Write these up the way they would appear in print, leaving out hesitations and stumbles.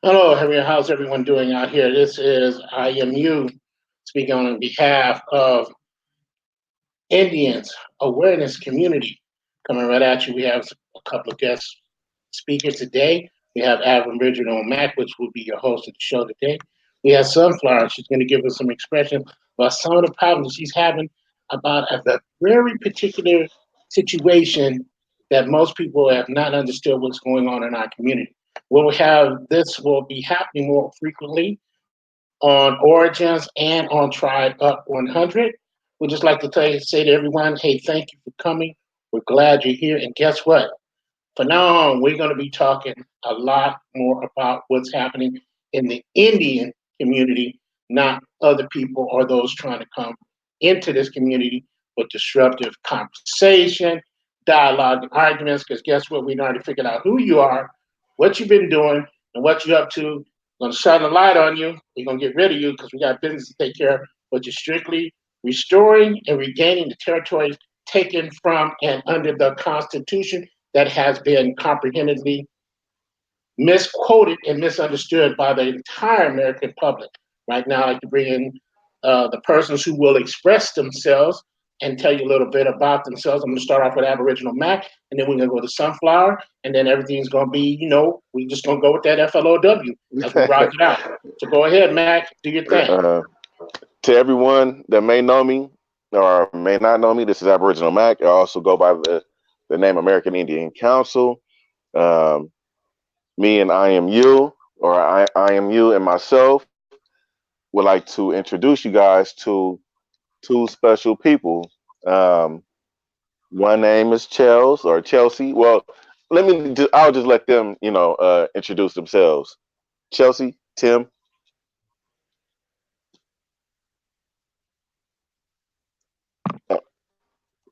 Hello, Henry. How's everyone doing out here? This is IMU speaking on behalf of Indians Awareness Community. Coming right at you, we have a couple of guest speakers today. We have Aboriginal Mac, which will be your host of the show today. We have Sunflower. She's going to give us some expression about some of the problems she's having about a very particular situation that most people have not understood what's going on in our community. We'll have this will be happening more frequently on Origins and on Tribe Up 100. We'd just like to say to everyone, hey, thank you for coming. We're glad you're here. And guess what? From now on, we're going to be talking a lot more about what's happening in the Indian community, not other people or those trying to come into this community with disruptive conversation, dialogue, and arguments. Because guess what? We've already figured out who you are, what you've been doing, and what you're up to. We're going to shine a light on you. We're going to get rid of you because we got business to take care of. But you're strictly restoring and regaining the territories taken from and under the Constitution that has been comprehensively misquoted and misunderstood by the entire American public. Right now, I'd like to bring in the persons who will express themselves and tell you a little bit about themselves. I'm going to start off with Aboriginal Mac, and then we're going to go to Sunflower, and then everything's going to be, we're just going to go with that FLOW as we rock it out. So go ahead, Mac, do your thing. To everyone that may know me or may not know me, this is Aboriginal Mac. I also go by the name American Indian Council. Me and IMU, or IMU and myself, would like to introduce you guys to two special people. One name is Chelsea. Well, I'll just let them, introduce themselves. Chelsea, Tim.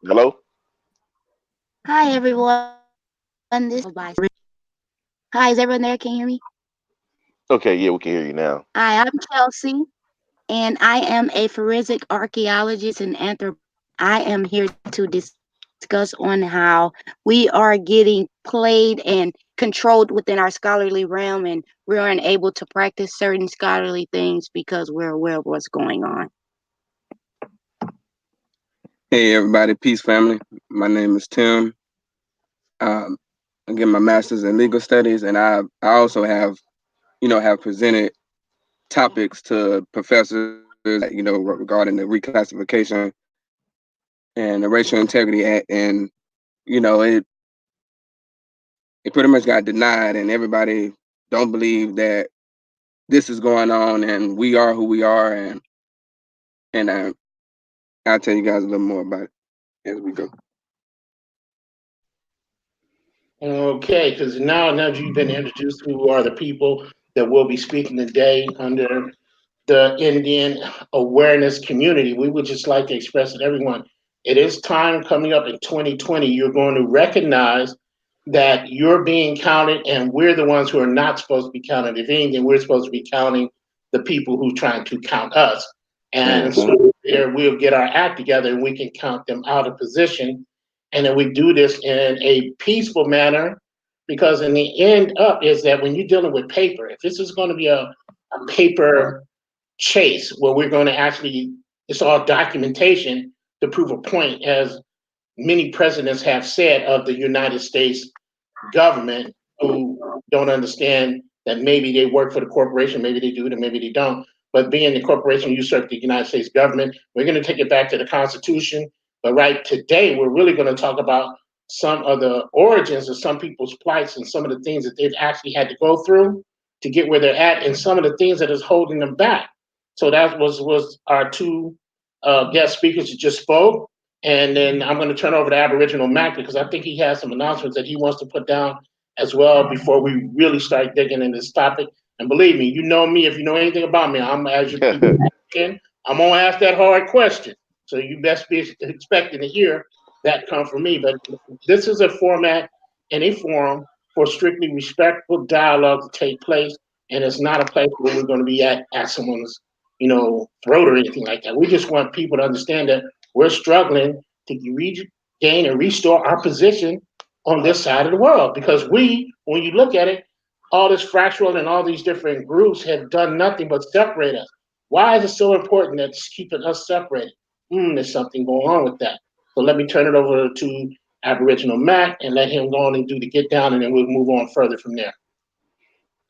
Hello. Hi everyone. Hi, is everyone there? Can you hear me? Okay, yeah, we can hear you now. Hi, I'm Chelsea, and I am a forensic archaeologist and anthropologist. I am here to discuss on how we are getting played and controlled within our scholarly realm, and we aren't able to practice certain scholarly things because we're aware of what's going on. Hey everybody, peace family. My name is Tim. I get my master's in legal studies, and I also have presented topics to professors, regarding the reclassification and the Racial Integrity Act, and it pretty much got denied, and everybody don't believe that this is going on, and we are who we are, and I'll tell you guys a little more about it as we go. Okay, because now that you've been introduced, who are the people that will be speaking today under the Indian awareness community, we would just like to express to everyone, it is time coming up in 2020, you're going to recognize that you're being counted and we're the ones who are not supposed to be counted. If anything, we're supposed to be counting the people who are trying to count us. And so there we'll get our act together and we can count them out of position. And then we do this in a peaceful manner, because in the end up is that when you're dealing with paper, if this is going to be a paper chase where we're going to actually, it's all documentation to prove a point, as many presidents have said of the United States government, who don't understand that maybe they work for the corporation, maybe they do, and maybe they don't. But being the corporation usurped the United States government, we're going to take it back to the Constitution. But right today, we're really going to talk about some of the origins of some people's plights and some of the things that they've actually had to go through to get where they're at, and some of the things that is holding them back. So that was our two guest speakers who just spoke. And then I'm going to turn over to Aboriginal Mac, because I think he has some announcements that he wants to put down as well before we really start digging into this topic. And believe me, you know me, if you know anything about me, I'm, as you keep asking, I'm going to ask that hard question. So you best be expecting to hear that come from me. But this is a format and a forum for strictly respectful dialogue to take place. And it's not a place where we're going to be at someone's, throat or anything like that. We just want people to understand that we're struggling to regain and restore our position on this side of the world. Because when you look at it, all this fractional and all these different groups have done nothing but separate us. Why is it so important that it's keeping us separated? There's something going on with that. So let me turn it over to Aboriginal Mac and let him go on and do the get down, and then we'll move on further from there.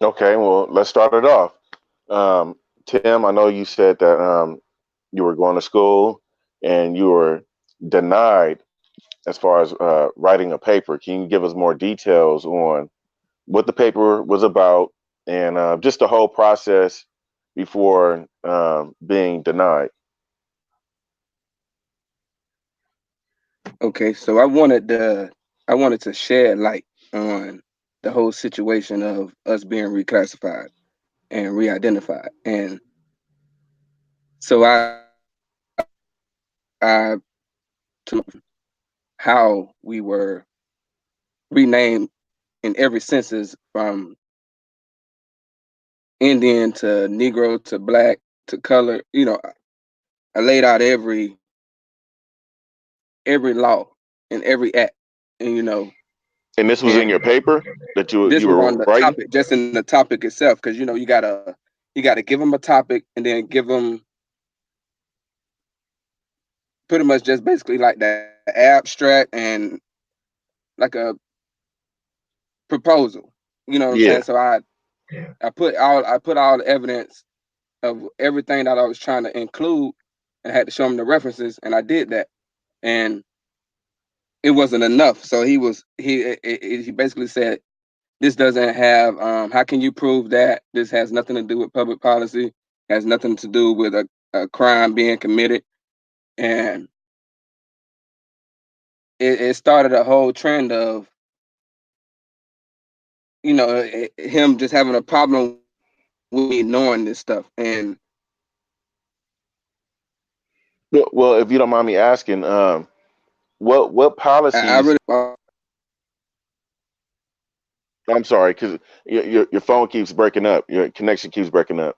Okay, well, let's start it off. Tim, I know you said that you were going to school and you were denied as far as writing a paper. Can you give us more details on what the paper was about and just the whole process before being denied? Okay, so I wanted to shed light on the whole situation of us being reclassified and re-identified, and so I to how we were renamed in every senses, from Indian to Negro to Black to color. I laid out every law and every act, and And this was in and your paper that this you was were on the writing? topic, just in the topic itself, because you gotta give them a topic and then give them pretty much just basically like the abstract and like a proposal. You know what I'm Yeah. saying? So I put all the evidence of everything that I was trying to include, and I had to show him the references, and I did that, and it wasn't enough. So he basically said, this doesn't have, how can you prove that? This has nothing to do with public policy, has nothing to do with a crime being committed. And it started a whole trend of, him just having a problem with me knowing this stuff. And Well, if you don't mind me asking, what I policies? really, I'm sorry, because your phone keeps breaking up. Your connection keeps breaking up.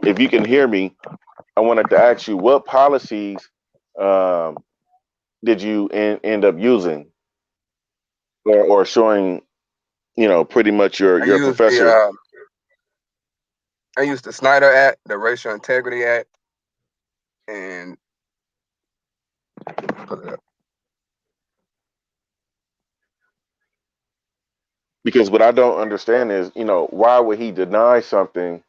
If you can hear me, I wanted to ask you what policies um, did you end up using or showing, pretty much I your used professor. the, I used the Snyder Act, the Racial Integrity Act, and put it up. Because what I don't understand is, why would he deny something?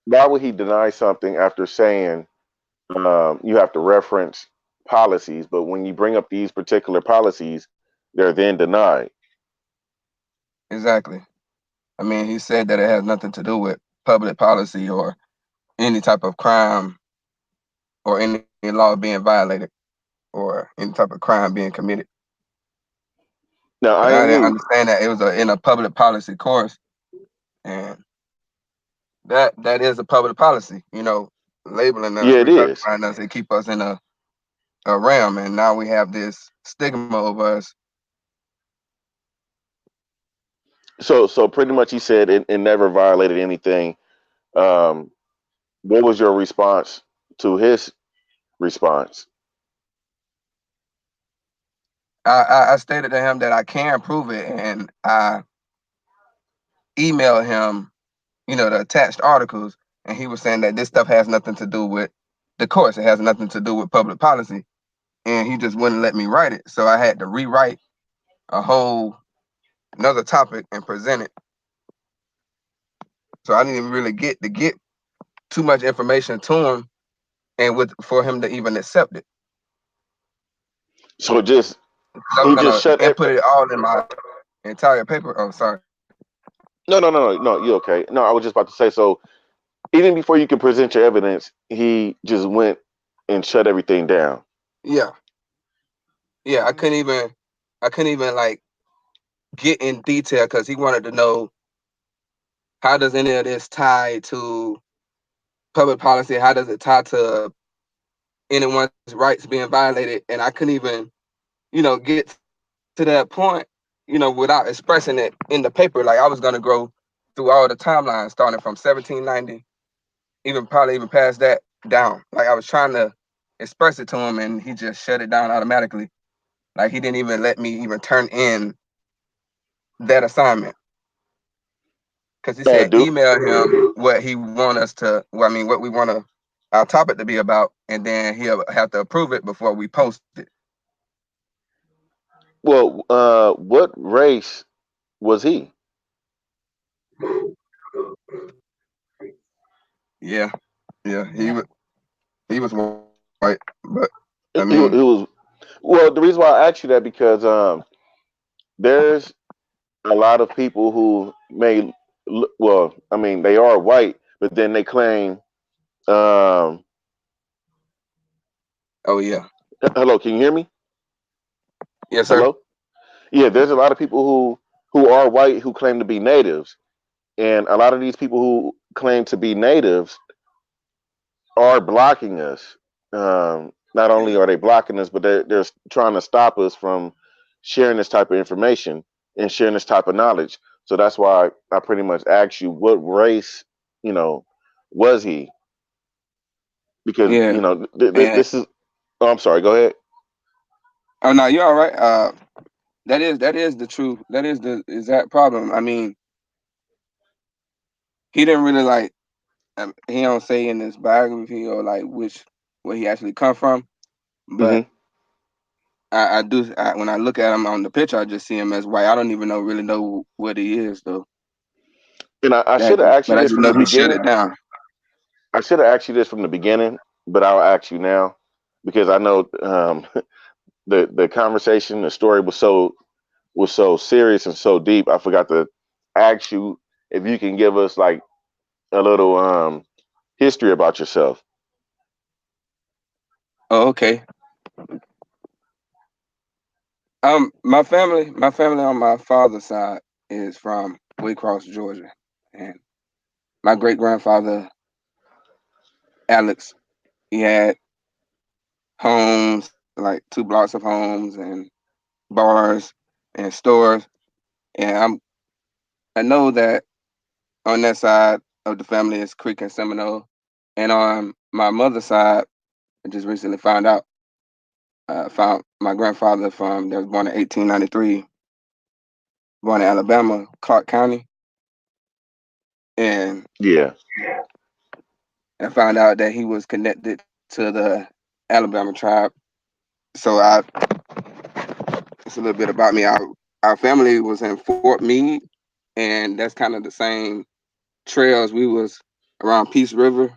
Why would he deny something after saying you have to reference policies, but when you bring up these particular policies, they're then denied? Exactly. I mean, he said that it has nothing to do with public policy or any type of crime or any law being violated or any type of crime being committed. Now, But I I am didn't mute. understand that it was in a public policy course, and that is a public policy. Labeling us, Yeah, it is. reclassifying us, and keep us in a realm, and now we have this stigma over us. So pretty much, he said it never violated anything. Um, what was your response to his response? I stated to him that I can prove it, and I emailed him, the attached articles, and he was saying that this stuff has nothing to do with the course. It has nothing to do with public policy, and he just wouldn't let me write it. So I had to rewrite a whole another topic and present it. So I didn't even really get too much information to him, and for him to even accept it. So just I was he just gonna shut it. input it all in my entire paper. Oh, sorry. No. You okay? No, I was just about to say. So even before you could present your evidence, he just went and shut everything down. Yeah, yeah. I couldn't even like get in detail because he wanted to know, how does any of this tie to public policy? How does it tie to anyone's rights being violated? And I couldn't even, get to that point, without expressing it in the paper. Like I was gonna go through all the timelines starting from 1790, probably even past that down. Like I was trying to express it to him, and he just shut it down automatically. Like he didn't even let me even turn in that assignment. because he said Do email him what he want us to. Well, I mean, what we want our topic to be about, and then he'll have to approve it before we post it. well. What race was he? Yeah, yeah, he was white, but I He mean, was. Well, the reason why I asked you that because there's a lot of people who well, I mean, they are white, but then they claim. Um, oh yeah, Hello, can you hear me? yes sir. Hello. Yeah, there's a lot of people who are white who claim to be natives, and a lot of these people who claim to be natives are blocking us. Not only are they blocking us, but they're trying to stop us from sharing this type of information and sharing this type of knowledge. So that's why I pretty much asked you what race, you know, was he? Because Yeah, and this is. Oh, I'm sorry. Go ahead. oh no, you're all right. That is the truth. That is the exact problem. I mean, he didn't really like. He don't say in his biography or like where he actually come from, but Hmm. I do. When I look at him on the picture, I just see him as white. I don't even really know what he is though. And I That, should have asked you but I this just from the know he shut it beginning. down. I should have asked you this from the beginning, but I'll ask you now because I know the conversation, the story was so serious and so deep. I forgot to ask you if you can give us like a little history about yourself. Oh, okay. My family on my father's side is from Waycross, Georgia, and my great grandfather Alex, he had homes, like 2 blocks of homes and bars and stores, and I know that on that side of the family is Creek and Seminole, and on my mother's side, I just recently found my grandfather that was born in 1893, born in Alabama, Clark County, and Yeah. I found out that he was connected to the Alabama tribe. So it's a little bit about me. Our family was in Fort Meade, and that's kind of the same trails. We was around Peace River.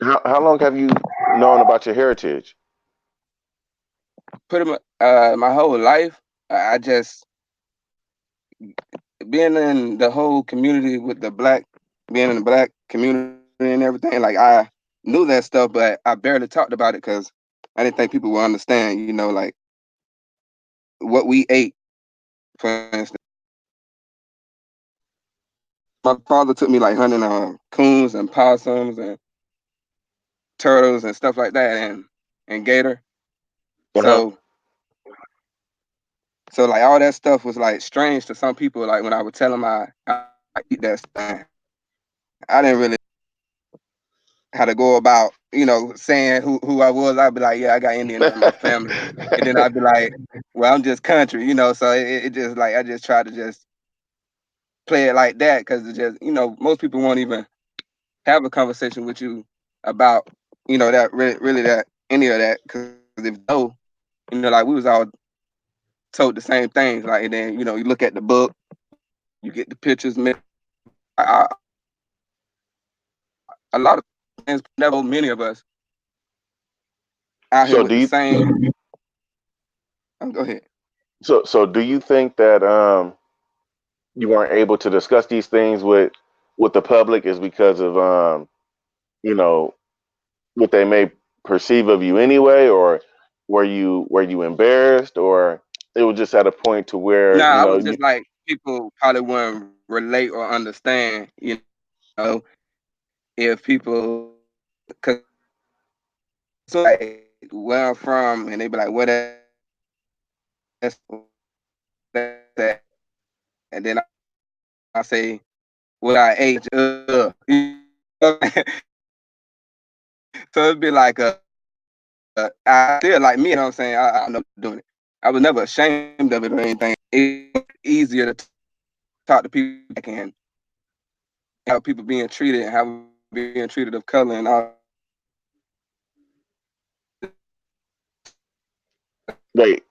How long have you known about your heritage? Pretty much my whole life. I just being in the whole community with being in the black community and everything. Like I knew that stuff, but I barely talked about it because I didn't think people would understand. Like what we ate, for instance. My father took me like hunting coons and possums and turtles and stuff like that, and gator. Uh-huh. So like all that stuff was like strange to some people. Like when I would tell them I eat that stuff, I didn't really how to go about saying who I was. I'd be like, yeah, I got Indian in my family, and then I'd be like, well, I'm just country, So it just like I just try to just play it like that because it just most people won't even have a conversation with you about that really that any of that because if they know like we was all told the same things like and then you look at the book, you get the pictures. A lot of things never many of us out here so with do the you same. Go ahead. so do you think that you weren't able to discuss these things with the public is because of you know what they may perceive of you anyway, or were you embarrassed, or it was just at a point to where Nah, I was just like people probably wouldn't relate or understand. If people, cause so like where I'm from, and they be like, "What that's that," and then I say, "What I ate." So it'd be like I feel like me. You know what I'm saying? I know doing it. I was never ashamed of it or anything. It's easier to talk to people back and how people being treated and how being treated of color and all. Wait,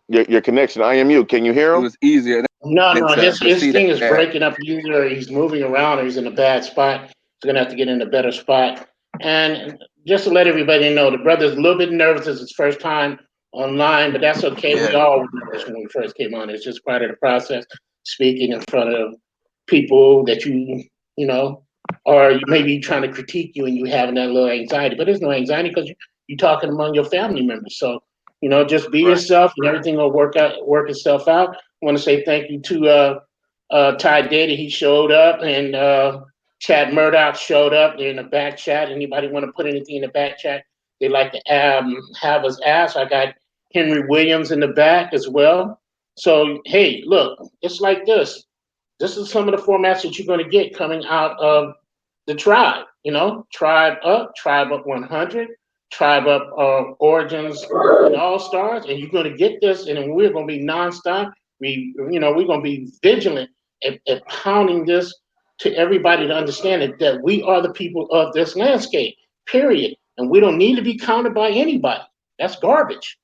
your connection, IMU, can you hear It him? was easier No, to his see thing is that. breaking up. Either he's moving around or he's in a bad spot. He's gonna have to get in a better spot. And just to let everybody know, the brother's a little bit nervous. It's his first time online, but that's okay. We Yeah, all were nervous when we first came on. It's just part of the process, speaking in front of people that you know, or you may be trying to critique you and you having that little anxiety. But there's no anxiety because you're talking among your family members. So, just be right. yourself and everything will work itself out. I want to say thank you to Ty Data. He showed up, and Chad Murdoch showed up. They're in the back chat. Anybody want to put anything in the back chat they'd like to have us ask? I got Henry Williams in the back as well. So, hey, look, it's like this. This is some of the formats that you're going to get coming out of the tribe. Tribe Up 100, Tribe Up Origins and All Stars, and you're going to get this, and we're going to be nonstop. We're going to be vigilant at pounding this to everybody to understand that we are the people of this landscape. Period, and we don't need to be counted by anybody. That's garbage.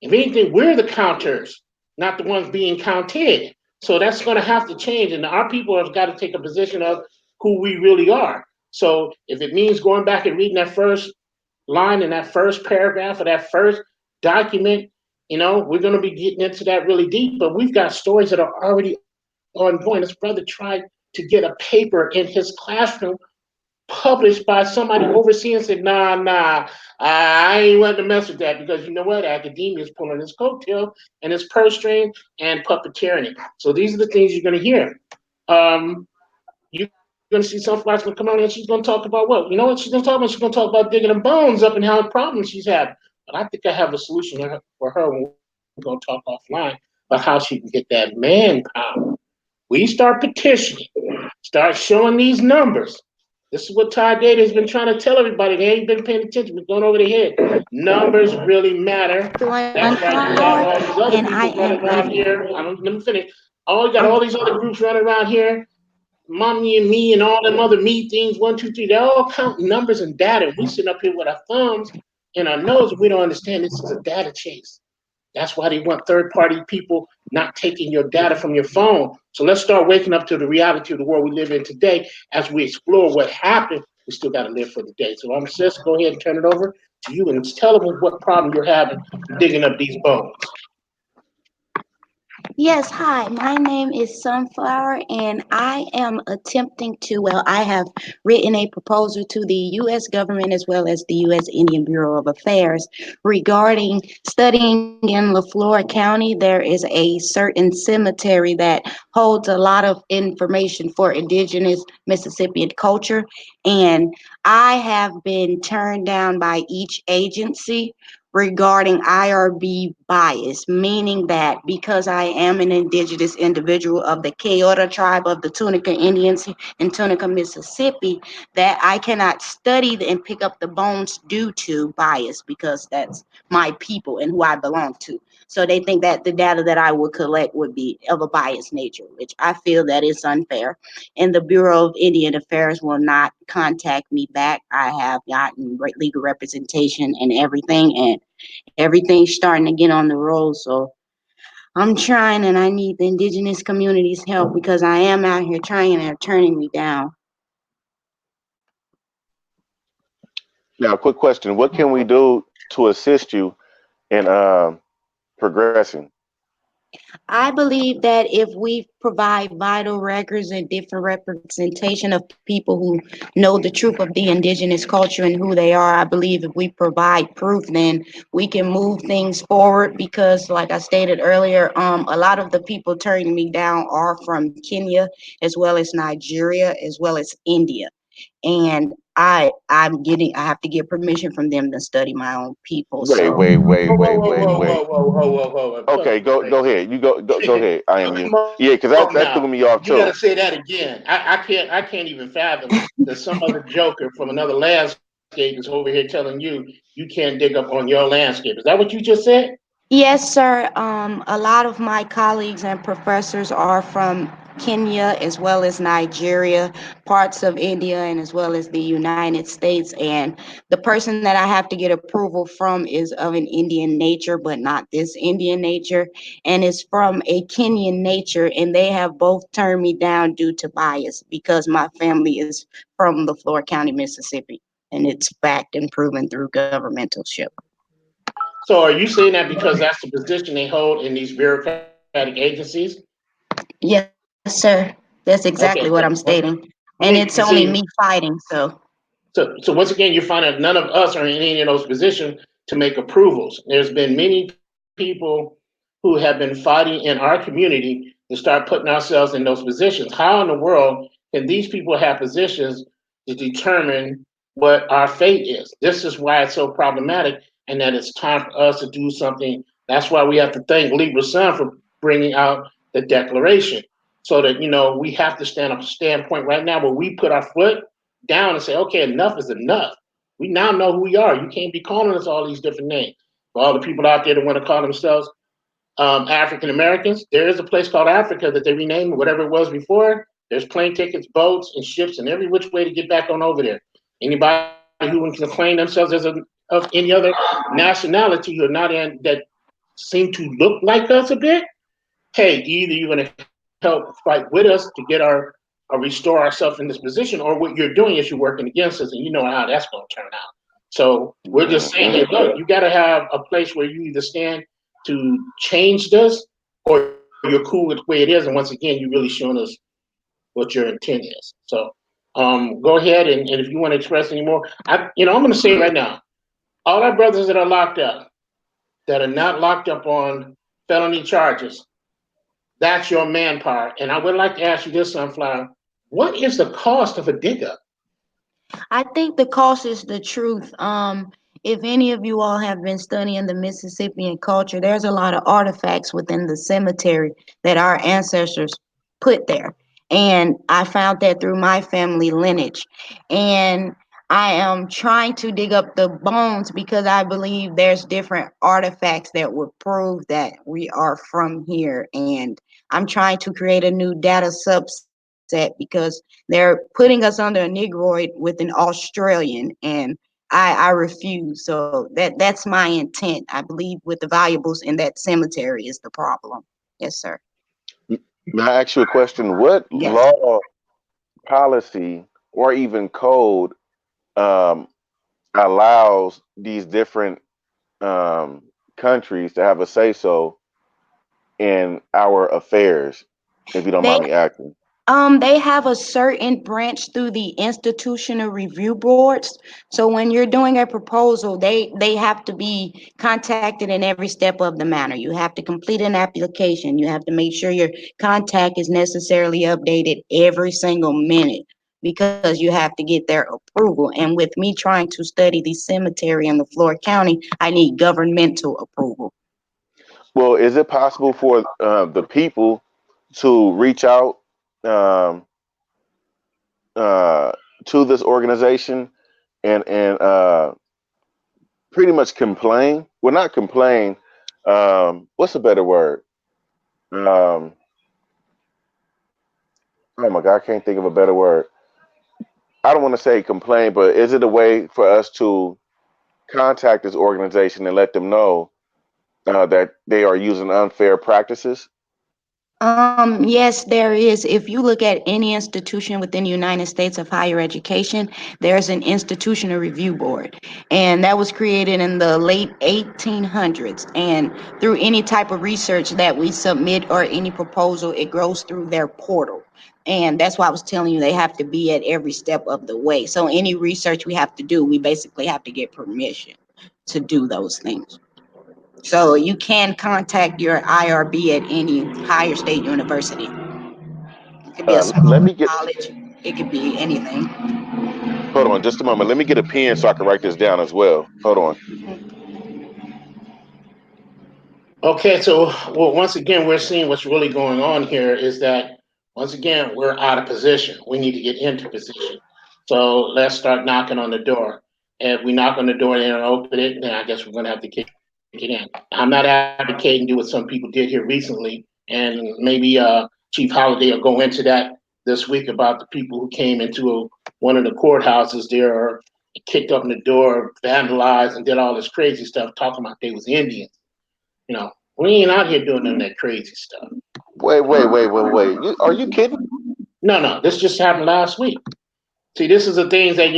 If anything, we're the counters, not the ones being counted. So that's going to have to change. And our people have got to take a position of who we really are. So if it means going back and reading that first line in that first paragraph of that first document, we're going to be getting into that really deep. But we've got stories that are already ongoing. This brother tried to get a paper in his classroom published by somebody overseeing and said, nah, I ain't want to mess with that because you know what? Academia is pulling his coattail and his purse string and puppeteering. So these are the things you're going to hear. You're going to see some folks going to come on and she's going to talk about what? You know what she's going to talk about? She's going to talk about digging them bones up and how problems she's had. But I think I have a solution for her when we're going to talk offline about how she can get that manpower. We start petitioning, start showing these numbers. This is what Todd Data has been trying to tell everybody. They ain't been paying attention, but going over their head. Numbers really matter. That's why you got all these other And I people running am around here. Let me finish. Oh, you got all these other groups running around here. Mommy and me and all them other me things, 1, 2, 3. They all count numbers and data. And we sitting up here with our thumbs and our nose, and we don't understand this is a data chase. That's why they want third-party people not taking your data from your phone. So let's start waking up to the reality of the world we live in today as we explore what happened. We still got to live for the day. So I'm sis, go ahead and turn it over to you and tell them what problem you're having digging up these bones. Yes, hi, my name is Sunflower, and I am attempting I have written a proposal to the U.S. government as well as the U.S. Indian Bureau of Affairs regarding studying in LaFleur County. There is a certain cemetery that holds a lot of information for indigenous Mississippian culture, and I have been turned down by each agency regarding IRB bias, meaning that because I am an indigenous individual of the Kayota tribe of the Tunica Indians in Tunica, Mississippi, that I cannot study and pick up the bones due to bias because that's my people and who I belong to. So they think that the data that I would collect would be of a biased nature, which I feel that is unfair. And the Bureau of Indian Affairs will not contact me back. I have gotten legal representation and everything, and everything's starting to get on the road. So I'm trying, and I need the indigenous community's help because I am out here trying and they're turning me down. Now, quick question: what can we do to assist you in progressing? I believe that if we provide vital records and different representation of people who know the truth of the indigenous culture and who they are, I believe if we provide proof, then we can move things forward because like I stated earlier, a lot of the people turning me down are from Kenya as well as Nigeria as well as India. And I have to get permission from them to study my own people. Wait, So wait, wait, Whoa, whoa, wait, whoa, wait, whoa, wait. whoa, whoa, whoa, whoa, whoa, whoa. Okay, go ahead. You go ahead. I am you. Come Yeah, because on that now. threw me off You got to too. say that again. I can't even fathom that some other joker from another landscape is over here telling you you can't dig up on your landscape. Is that what you just said? Yes, sir. A lot of my colleagues and professors are from Kenya as well as Nigeria, parts of India, and as well as the United States. And the person that I have to get approval from is of an Indian nature, but not this Indian nature, and is from a Kenyan nature. And they have both turned me down due to bias because my family is from the Florida County, Mississippi, and it's fact and proven through governmentalship. So are you saying that because that's the position they hold in these bureaucratic agencies? Yes, sir. That's exactly what I'm Okay, so stating. And it's you only me see, fighting, so so once again, you find that none of us are in any of those positions to make approvals. There's been many people who have been fighting in our community to start putting ourselves in those positions. How in the world can these people have positions to determine what our fate is? This is why it's so problematic, and that it's time for us to do something. That's why we have to thank Libra Sun for bringing out the declaration, so that we have to stand up a standpoint right now where we put our foot down and say, okay, enough is enough. We now know who we are. You can't be calling us all these different names. For all the people out there that want to call themselves African Americans, there is a place called Africa that they renamed whatever it was before. There's plane tickets, boats, and ships, and every which way to get back on over there. Anybody who can claim themselves of any other nationality or not in that seem to look like us a bit, hey, either you're going to help fight with us to get restore ourselves in this position, or what you're doing is you're working against us, and you know how that's going to turn out. So we're just saying, hey, look, you got to have a place where you either stand to change this, or you're cool with the way it is. And once again, you're really showing us what your intent is. So go ahead, and if you want to express any more, I'm going to say it right now. All our brothers that are locked up, that are not locked up on felony charges, that's your manpower. And I would like to ask you this, Sunflower. What is the cost of a dig up? I think the cost is the truth. If any of you all have been studying the Mississippian culture, there's a lot of artifacts within the cemetery that our ancestors put there. And I found that through my family lineage. And I am trying to dig up the bones because I believe there's different artifacts that would prove that we are from here. And I'm trying to create a new data subset because they're putting us under a Negroid with an Australian, and I refuse. So that's my intent. I believe with the valuables in that cemetery is the problem. Yes, sir. May I ask you a question? What Yes. law, policy, or even code um, allows these different countries to have a say so in our affairs, if you don't They mind me asking? They have a certain branch through the institutional review boards. So when you're doing a proposal, they have to be contacted in every step of the manner. You have to complete an application. You have to make sure your contact is necessarily updated every single minute because you have to get their approval. And with me trying to study the cemetery in the Florida County, I need governmental approval. Well, is it possible for the people to reach out um, uh, to this organization and pretty much complain? Well, not complain. What's a better word? Um, oh my God, I can't think of a better word. I don't want to say complain, but is it a way for us to contact this organization and let them know that they are using unfair practices? Yes, there is. If you look at any institution within the United States of higher education, there's an institutional review board. And that was created in the late 1800s. And through any type of research that we submit or any proposal, it goes through their portal. And that's why I was telling you they have to be at every step of the way. So any research we have to do, we basically have to get permission to do those things. So you can contact your IRB at any higher state university. It could be a Let small me get, college. It could be anything. hold on just a moment. Let me get a pen so I can write this down as well. Hold on. Okay, so well, once again, we're seeing what's really going on here is that once again, we're out of position. We need to get into position. So let's start knocking on the door. And if we knock on the door and they don't open it, then I guess we're going to have to kick it in. I'm not advocating do what some people did here recently, and maybe Chief Holiday will go into that this week about the people who came into one of the courthouses there, or kicked up in the door, vandalized, and did all this crazy stuff, talking about they was Indians. You know, we ain't out here doing none of that crazy stuff. Wait. Are you kidding? No, this just happened last week. See, this is the things that,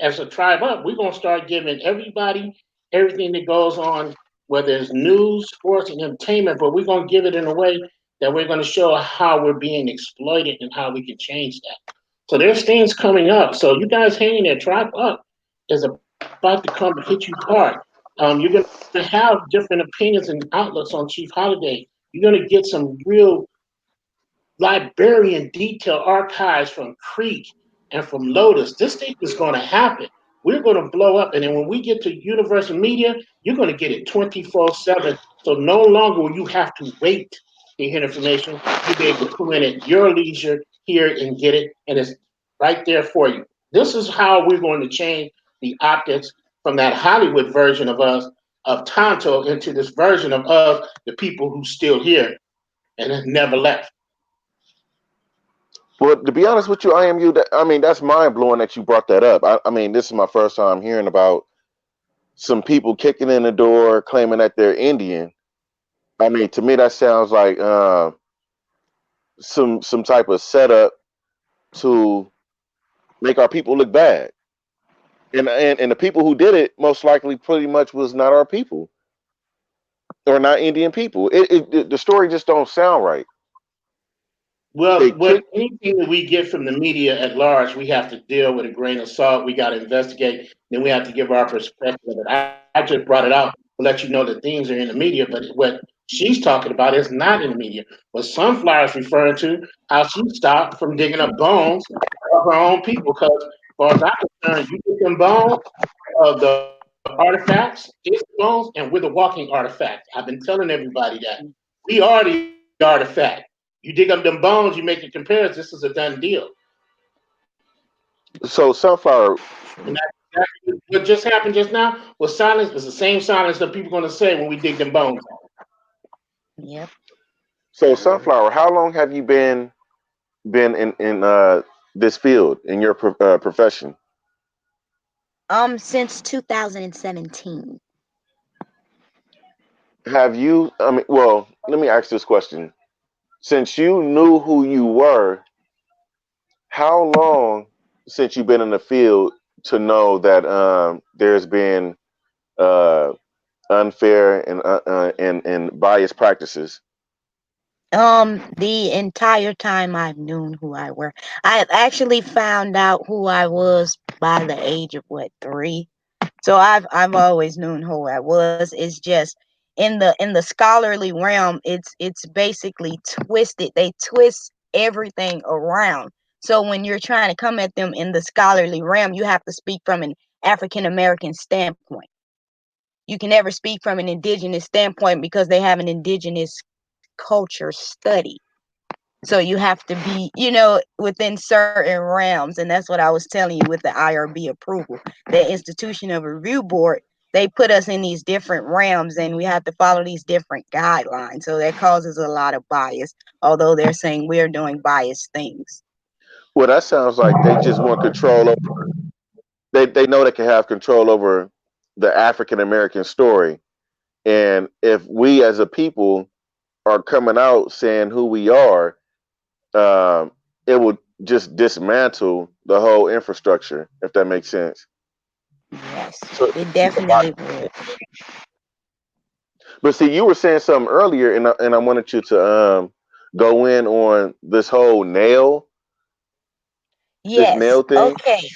as a tribe up, we're gonna start giving everybody everything that goes on, whether it's news, sports, and entertainment, but we're gonna give it in a way that we're gonna show how we're being exploited and how we can change that. So there's things coming up. So you guys hanging there, tribe up is about to come to hit you hard. You're gonna have different opinions and outlooks on Chief Holiday. You're gonna get some real librarian detail archives from Creek and from Lotus. This thing is going to happen. We're going to blow up. And then when we get to Universal Media, you're going to get it 24/7. So no longer will you have to wait to hear information. You'll be able to come in at your leisure, hear it, and get it. And it's right there for you. This is how we're going to change the optics from that Hollywood version of us, of Tonto, into this version of us, the people who's still here and have never left. Well, to be honest with you, I mean, that's mind blowing that you brought that up. I mean, this is my first time hearing about some people kicking in the door claiming that they're Indian. I mean, to me, that sounds like some type of setup to make our people look bad. And the people who did it most likely pretty much was not our people or not Indian people. The story just don't sound right. They Well, kick. anything that we get from the media at large, we have to deal with a grain of salt. We got to investigate. Then we have to give our perspective of it. I just brought it out to let you know that things are in the media, but what she's talking about is not in the media. What Sunflower's referring to, how she stopped from digging up bones of her own people. Because, as far as I'm concerned, you get them bones of the artifacts, it's bones, and we're the walking artifact. I've been telling everybody that. We are the artifact. You dig up them bones, you make a comparison. This is a done deal. So Sunflower. And that's exactly what just happened just now was silence. It's the same silence that people are going to say when we dig them bones. Yep. So Sunflower, how long have you been in this field in your profession? Since 2017. Have you? I mean, well, let me ask this question. Since you knew who you were, how long since you've been in the field to know that there's been uh, unfair and biased practices? The entire time I've known who I were. I actually found out who I was by the age of what, 3. So I've always known who I was. It's just in the scholarly realm, it's basically twisted. They twist everything around. So when you're trying to come at them in the scholarly realm, you have to speak from an African American standpoint. You can never speak from an indigenous standpoint because they have an indigenous culture study. So you have to be, within certain realms. And that's what I was telling you with the IRB approval. The Institution of Review Board, they put us in these different realms and we have to follow these different guidelines. So that causes a lot of bias, although they're saying we're doing biased things. Well, that sounds like they just want control over. They know they can have control over the African American story, and if we as a people are coming out saying who we are, um, it would just dismantle the whole infrastructure, if that makes sense. Yes, So, it definitely would. but see, you were saying something earlier, and I wanted you to go in on this whole this Yes. nail thing. Okay.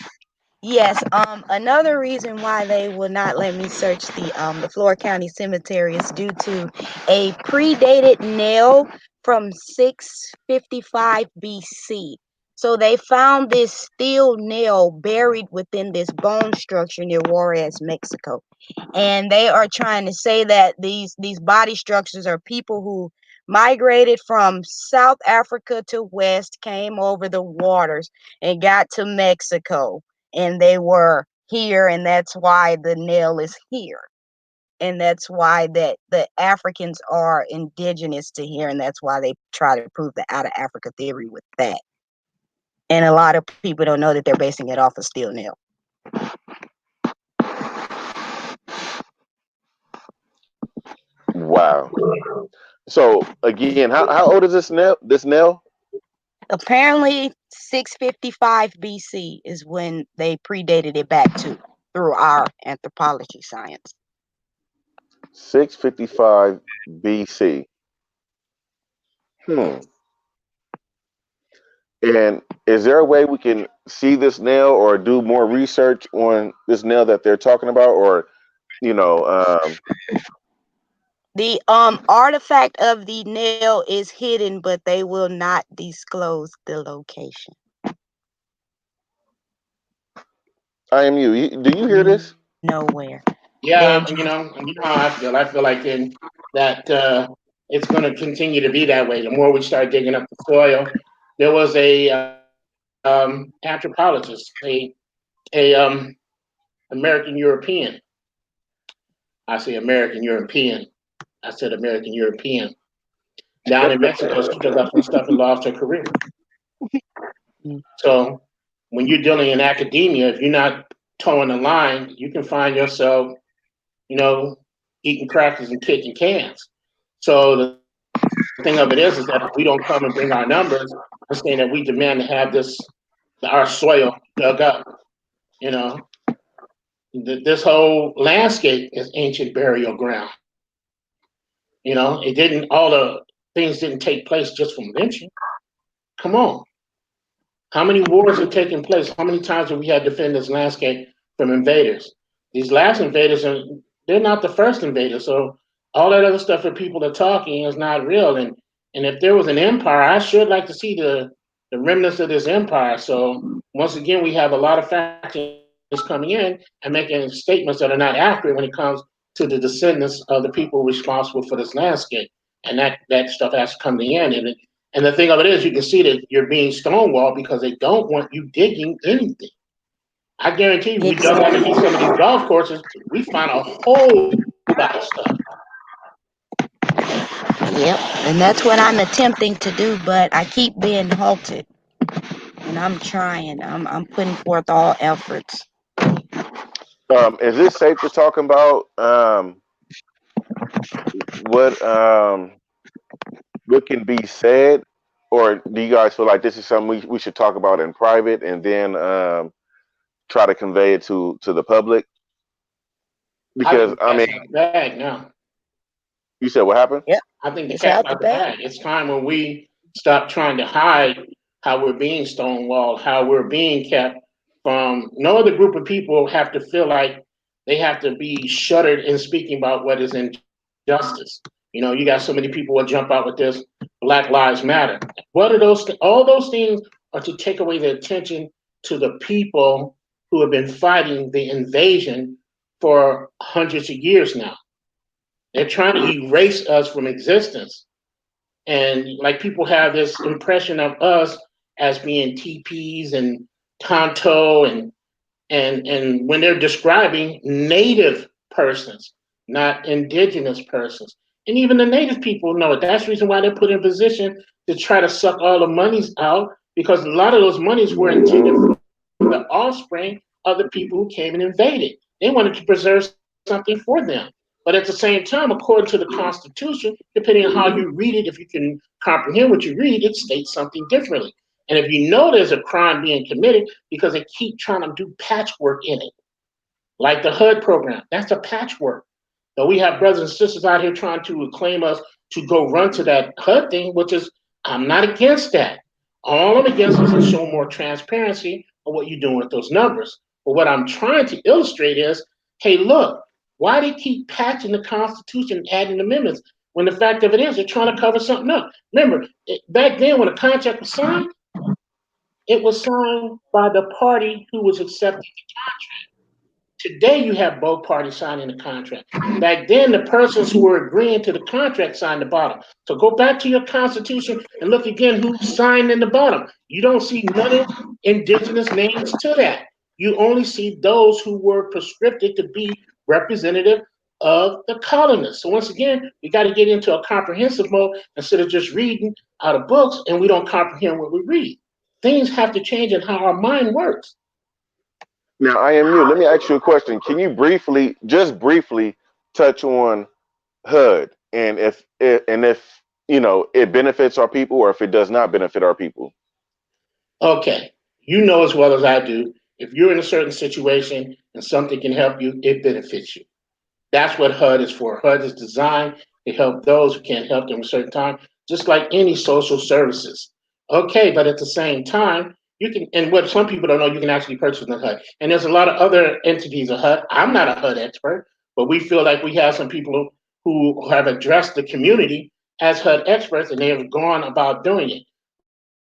Yes, another reason why they will not let me search the Florida County Cemetery is due to a predated nail from 655 BC. So they found this steel nail buried within this bone structure near Juarez, Mexico. And they are trying to say that these body structures are people who migrated from South Africa to West, came over the waters and got to Mexico, and they were here, and that's why the nail is here. and that's why that the Africans are indigenous to here, and that's why they try to prove the out of Africa theory with that. And a lot of people don't know that they're basing it off of steel nail. Wow. So again, how old is this nail? This nail? Apparently 655 BC is when they predated it back to through our anthropology science. 655 BC. Hmm. And is there a way we can see this nail or do more research on this nail that they're talking about, or you know, The artifact of the nail is hidden, but they will not disclose the location. Do you hear this? Nowhere. Yeah, you know how I feel. I feel like in that it's going to continue to be that way. The more we start digging up the soil, there was a anthropologist, a American European. I say American European. I said American European. Down in Mexico, she dug up some stuff and lost her career. So when you're dealing in academia, if you're not towing the line, you can find yourself, you know, eating crackers and kicking cans. So the thing of it is that if we don't come and bring our numbers, I'm saying that we demand to have our soil dug up. You know, this whole landscape is ancient burial ground. You know, all the things didn't take place just from lynching. Come on. How many wars have taken place? How many times have we had to defend this landscape from invaders? These last invaders, they're not the first invaders. So all that other stuff that people are talking is not real. And if there was an empire, I should like to see the remnants of this empire. So once again, we have a lot of factors coming in and making statements that are not accurate when it comes to the descendants of the people responsible for this landscape. And that stuff has to come to the end. And the thing of it is, you can see that you're being stonewalled because they don't want you digging anything. I guarantee you, we dug underneath some of these golf courses, we found a whole lot of stuff. Yep, and that's what I'm attempting to do, but I keep being halted. And I'm trying. I'm putting forth all efforts. Is it safe to talk about what what can be said, or do you guys feel like this is something we should talk about in private and then try to convey it to the public? I Because think that's out the bag now. you said what happened? Yep, I think the it's cat's out the out the bag. It's time when we stop trying to hide how we're being stonewalled, how we're being kept from. No other group of people have to feel like they have to be shuttered in speaking about what is injustice. You know, you got so many people will jump out with this Black Lives Matter. What are those? All those things are to take away the attention to the people who have been fighting the invasion for hundreds of years now. They're trying to erase us from existence. And like people have this impression of us as being TPs and Tonto and when they're describing native persons, not indigenous persons. And even the native people know it. That's the reason why they're put in position to try to suck all the monies out, because a lot of those monies were intended for the offspring of the people who came and invaded. They wanted to preserve something for them. But at the same time, according to the Constitution, depending on how you read it, if you can comprehend what you read, it states something differently. And if you know there's a crime being committed, because they keep trying to do patchwork in it, like the HUD program, that's a patchwork. So we have brothers and sisters out here trying to claim us to go run to that HUD thing, which is, I'm not against that. All I'm against is to show more transparency of what you're doing with those numbers. But what I'm trying to illustrate is, hey, look, why they keep patching the Constitution and adding amendments when the fact of it is they're trying to cover something up. Remember, back then when a contract was signed, it was signed by the party who was accepting the contract. Today, you have both parties signing the contract. Back then, the persons who were agreeing to the contract signed the bottom. So go back to your Constitution and look again who signed in the bottom. You don't see none of indigenous names to that. You only see those who were prescripted to be representative of the colonists. So once again, we got to get into a comprehensive mode instead of just reading out of books and we don't comprehend what we read. Things have to change in how our mind works. Now, I am you. Let me ask you a question. Can you briefly, just briefly, touch on HUD and if it benefits our people or if it does not benefit our people? Okay, you know as well as I do, if you're in a certain situation and something can help you, it benefits you. That's what HUD is for. HUD is designed to help those who can't help them at a certain time, just like any social services. Okay, but at the same time, you can, and what some people don't know, you can actually purchase the HUD. And there's a lot of other entities of HUD. I'm not a HUD expert, but we feel like we have some people who have addressed the community as HUD experts and they have gone about doing it.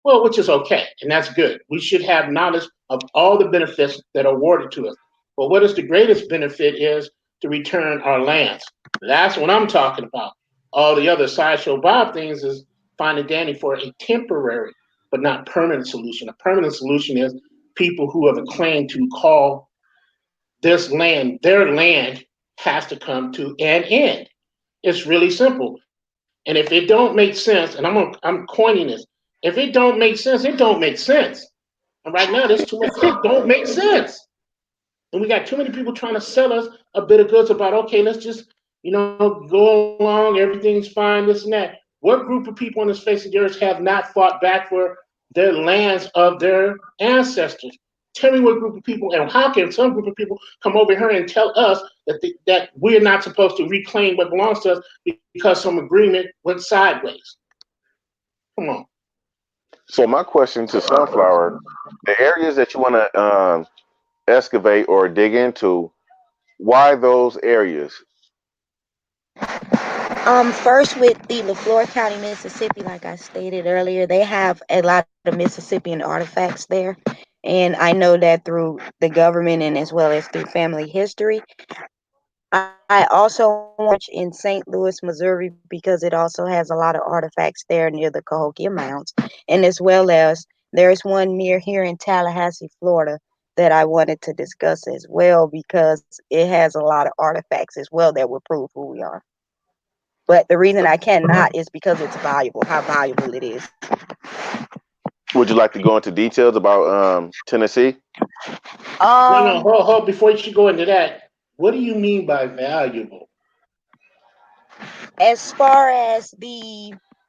Well, which is okay, and that's good. We should have knowledge of all the benefits that are awarded to us. But what is the greatest benefit is to return our lands. That's what I'm talking about. All the other sideshow Bob things is finding Danny for a temporary but not permanent solution. A permanent solution is people who have a claim to call this land their land has to come to an end. It's really simple. And if it don't make sense, and I'm coining this, if it don't make sense, it don't make sense. And right now, there's too much. It don't make sense. And we got too many people trying to sell us a bit of goods about, okay, let's just, go along, everything's fine, this and that. What group of people on this face of the earth have not fought back for their lands of their ancestors? Tell me what group of people, and how can some group of people come over here and tell us that we're not supposed to reclaim what belongs to us because some agreement went sideways? Come on. So my question to Sunflower, the areas that you want to excavate or dig into, why those areas? First with the LaFleur County, Mississippi, like I stated earlier, they have a lot of Mississippian artifacts there. And I know that through the government and as well as through family history. I also want in St. Louis, Missouri, because it also has a lot of artifacts there near the Cahokia Mounds. And as well as there's one near here in Tallahassee, Florida, that I wanted to discuss as well because it has a lot of artifacts as well that will prove who we are. But the reason I cannot is because it's valuable, how valuable it is. Would you like to go into details about Tennessee? No, Um, hold. Before you go into that, what do you mean by valuable? as far as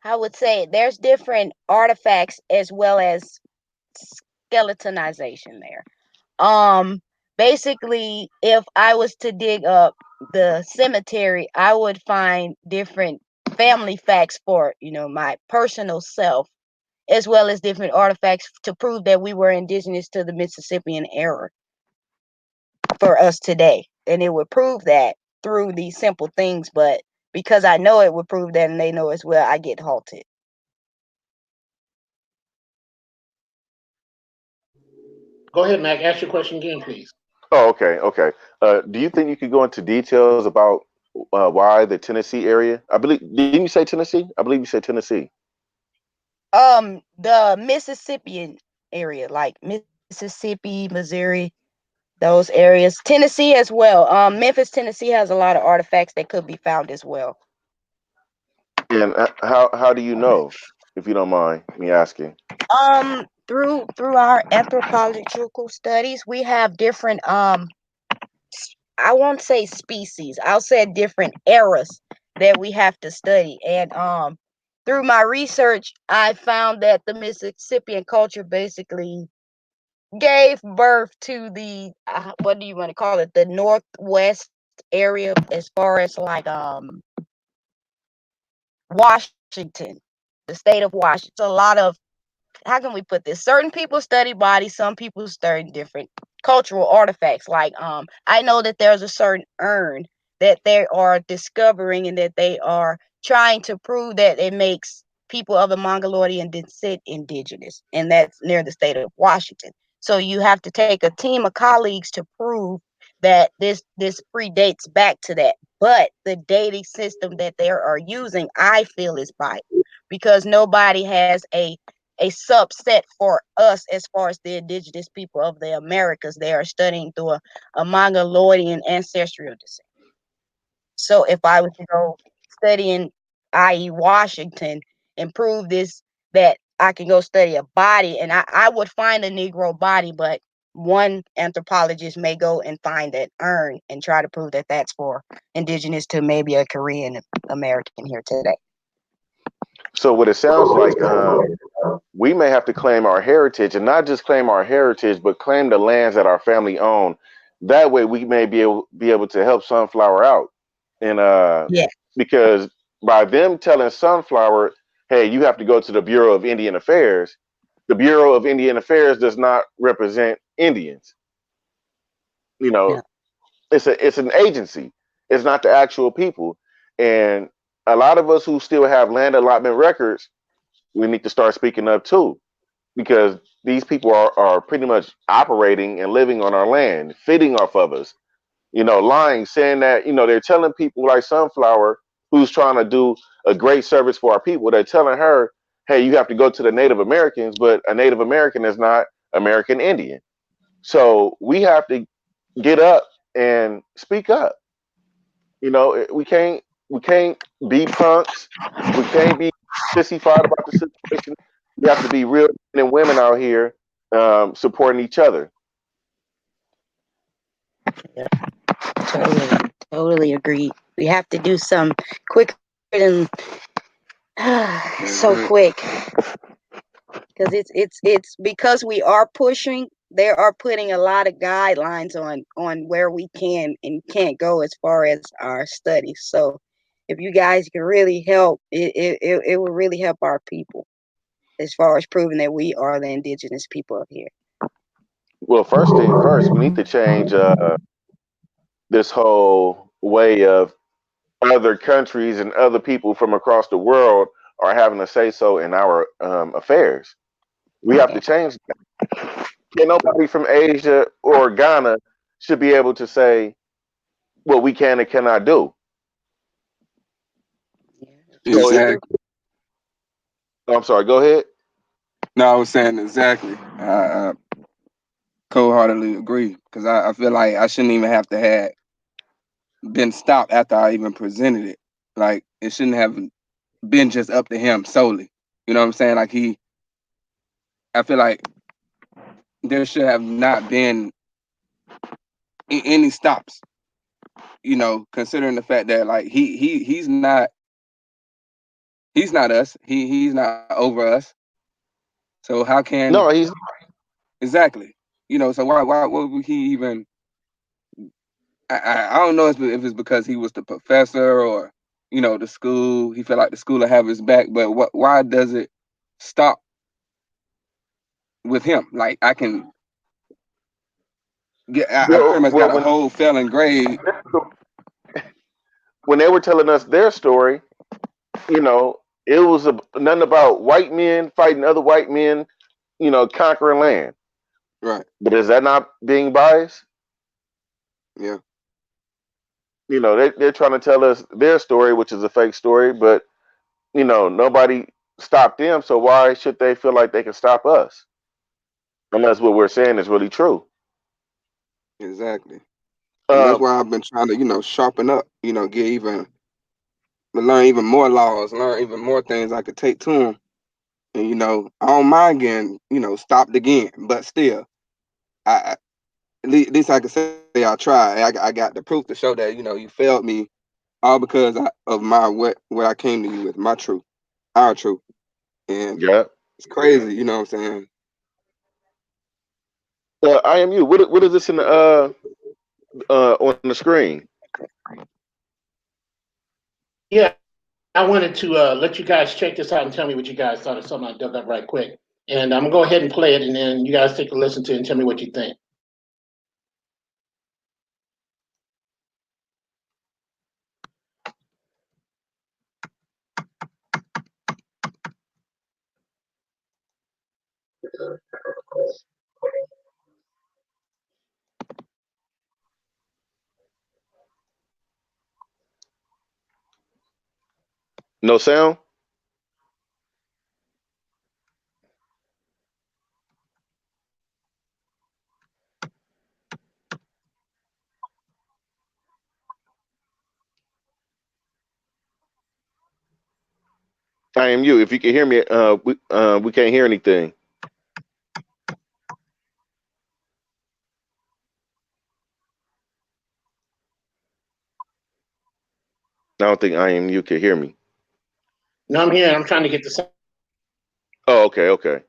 I would say there's different artifacts as well as skeletonization there. Um, Basically, if I was to dig up the cemetery, I would find different family facts for, my personal self, as well as different artifacts to prove that we were indigenous to the Mississippian era for us today. And it would prove that through these simple things, but because I know it would prove that and they know as well, I get halted. Go ahead, Mac. Ask your question again, please. Oh, okay, okay. Do you think you could go into details about why the Tennessee area? I believe, didn't you say Tennessee? I believe you said Tennessee. The Mississippian area, like Mississippi, Missouri, those areas. Tennessee as well. Memphis, Tennessee has a lot of artifacts that could be found as well. And how do you know, if you don't mind me asking? Through our anthropological studies, we have different I won't say species. I'll say different eras that we have to study. And through my research, I found that the Mississippian culture basically gave birth to the what do you want to call it? The northwest area as far as like Washington, the state of Washington. It's a lot of, how can we put this? Certain people study bodies, some people study different cultural artifacts. Like I know that there's a certain urn that they are discovering and that they are trying to prove that it makes people of the Mongoloidian descent indigenous, and that's near the state of Washington. So you have to take a team of colleagues to prove that this predates back to that. But the dating system that they are using, I feel, is biased because nobody has a subset for us as far as the indigenous people of the Americas. They are studying through a Mongoloidian ancestral descent. So if I was to go study in, i.e., Washington, and prove this, that I can go study a body, and I would find a Negro body, but one anthropologist may go and find that urn and try to prove that that's for indigenous to maybe a Korean American here today. So what it sounds like, we may have to claim our heritage, and not just claim our heritage, but claim the lands that our family own. That way, we may be able to help Sunflower out, and Yeah. because by them telling Sunflower, "Hey, you have to go to the Bureau of Indian Affairs," the Bureau of Indian Affairs does not represent Indians. You know, Yeah. it's an agency. It's not the actual people, and a lot of us who still have land allotment records, we need to start speaking up too, because these people are pretty much operating and living on our land, feeding off of us, lying, saying that, they're telling people like Sunflower, who's trying to do a great service for our people, they're telling her, hey, you have to go to the Native Americans, but a Native American is not American Indian. So we have to get up and speak up. We can't be punks. We can't be sissified about the situation. We have to be real men and women out here, supporting each other. Totally agree. We have to do some quicker than so quick, because it's because we are pushing. They are putting a lot of guidelines on where we can and can't go as far as our studies. So if you guys can really help, it will really help our people as far as proving that we are the indigenous people of here. Well, first thing first, we need to change this whole way of other countries and other people from across the world are having a say so in our affairs. We have to change that. Can't nobody from Asia or Ghana should be able to say what we can and cannot do. So Exactly. I'm sorry, go ahead. No, I was saying exactly. I wholeheartedly agree, because I feel like I shouldn't even have to have been stopped after I even presented it. Like, it shouldn't have been just up to him solely. You know what I'm saying? Like, I feel like there should have not been any stops. Considering the fact that, like, he's not us. He's not over us. So how can No, he's exactly? So why would he even? I don't know if it's because he was the professor, or the school. He felt like the school will have his back. But why does it stop with him? Like, I can get. I pretty much well got a when whole failing grade. when they were telling us their story, it was nothing about white men fighting other white men, conquering land. Right. But is that not being biased? Yeah. They're trying to tell us their story, which is a fake story, but nobody stopped them. So why should they feel like they can stop us? Unless what we're saying is really true. Exactly. And that's Um, why I've been trying to, sharpen up. Get even, learn even more laws, learn even more things I could take to them. And I don't mind getting, stopped again, but still, I at least I can say I tried. I got the proof to show that you failed me, all because of my what I came to you with, my truth, our truth, and yeah. it's crazy. You know what I'm saying? I am you. What is this in the on the screen? Yeah, I wanted to let you guys check this out and tell me what you guys thought of something I dug up right quick. And I'm gonna go ahead and play it, and then you guys take a listen to it and tell me what you think. No sound. I am you. If you can hear me, we can't hear anything. I don't think I am you can hear me. No, I'm here. I'm trying to get the sound. Oh, okay, okay.